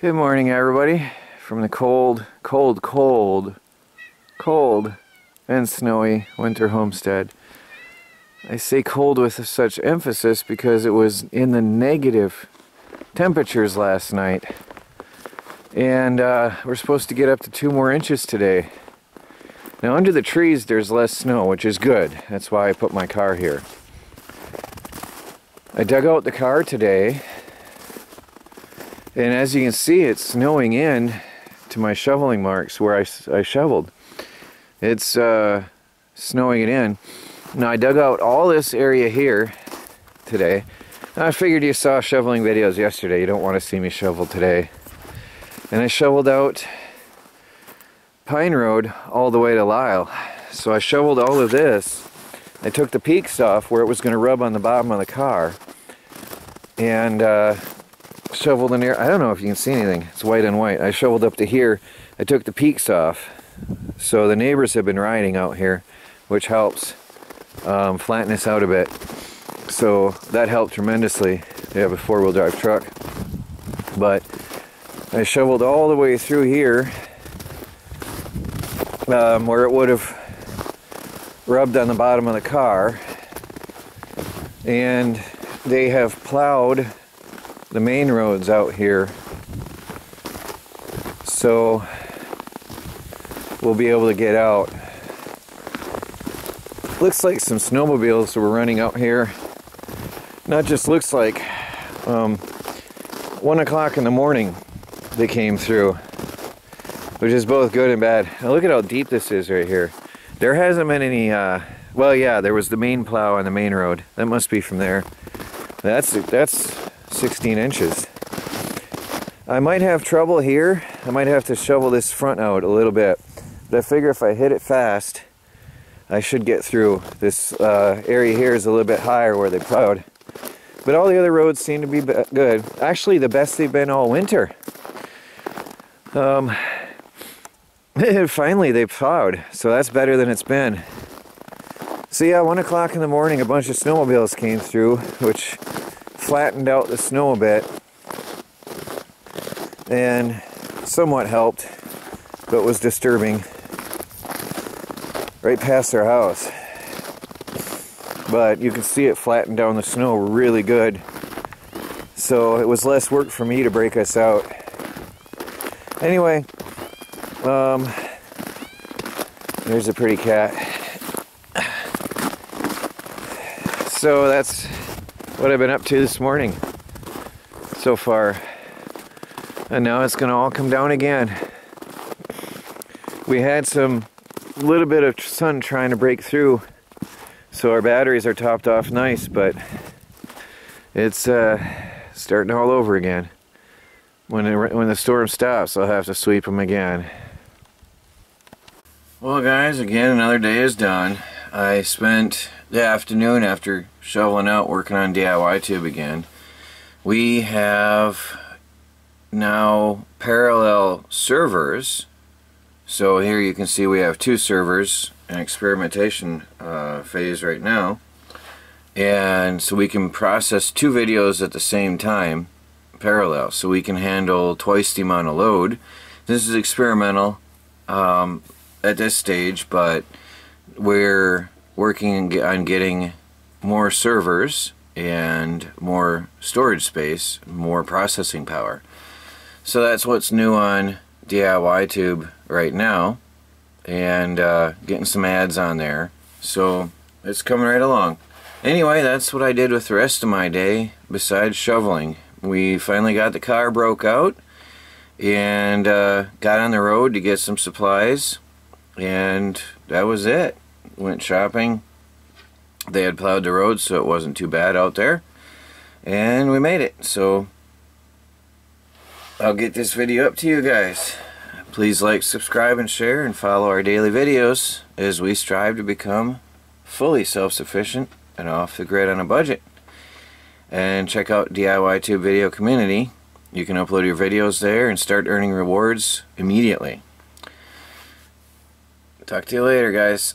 Good morning, everybody, from the cold and snowy winter homestead. I say cold with such emphasis because it was in the negative temperatures last night, and we're supposed to get up to 2 more inches today. Now under the trees there's less snow, which is good. That's why I put my car here. I dug out the car today, and as you can see, it's snowing in to my shoveling marks where I shoveled. It's snowing it in. Now I dug out all this area here today. Now, I figured you saw shoveling videos yesterday. You don't want to see me shovel today. And I shoveled out Pine Road all the way to Lyle. So I shoveled all of this. I took the peaks off where it was going to rub on the bottom of the car. And shoveled in here. I don't know if you can see anything. It's white on white. I shoveled up to here. I took the peaks off. So the neighbors have been riding out here, which helps flatten this out a bit. So that helped tremendously. They have a 4-wheel drive truck. But I shoveled all the way through here where it would have rubbed on the bottom of the car. And they have plowed the main roads out here, so we'll be able to get out. Looks like some snowmobiles were running out here. Not just looks like. 1 o'clock in the morning they came through, which is both good and bad. Now look at how deep this is right here. There hasn't been any well, yeah, there was the main plow on the main road. That must be from there. That's 16 inches. I might have trouble here. I might have to shovel this front out a little bit, but I figure if I hit it fast I should get through. This area here is a little bit higher where they plowed, but all the other roads seem to be good. Actually the best they've been all winter. Finally they plowed, so that's better than it's been. So yeah, 1 o'clock in the morning a bunch of snowmobiles came through, which flattened out the snow a bit and somewhat helped, but was disturbing right past our house. But you can see it flattened down the snow really good, so it was less work for me to break us out. Anyway, there's a pretty cat. So that's what I've been up to this morning so far, and now it's gonna all come down again. We had some little bit of sun trying to break through, so our batteries are topped off nice, but it's starting all over again. When the storm stops, I'll have to sweep them again. Well guys, again another day is done. I spent the afternoon after shoveling out working on DIY tube again. We have now parallel servers. So here you can see we have 2 servers in experimentation phase right now. And so we can process 2 videos at the same time, parallel. So we can handle twice the amount of load. This is experimental at this stage, but we're working on getting more servers and more storage space, more processing power. So that's what's new on DIY tube right now, and getting some ads on there, so it's coming right along. Anyway, that's what I did with the rest of my day besides shoveling. We finally got the car broke out and got on the road to get some supplies, and that was it. Went shopping. They had plowed the road, so it wasn't too bad out there, and we made it. So I'll get this video up to you guys. Please like, subscribe, and share, and follow our daily videos as we strive to become fully self-sufficient and off the grid on a budget. And check out DIY Tube Video Community. You can upload your videos there and start earning rewards immediately. Talk to you later, guys.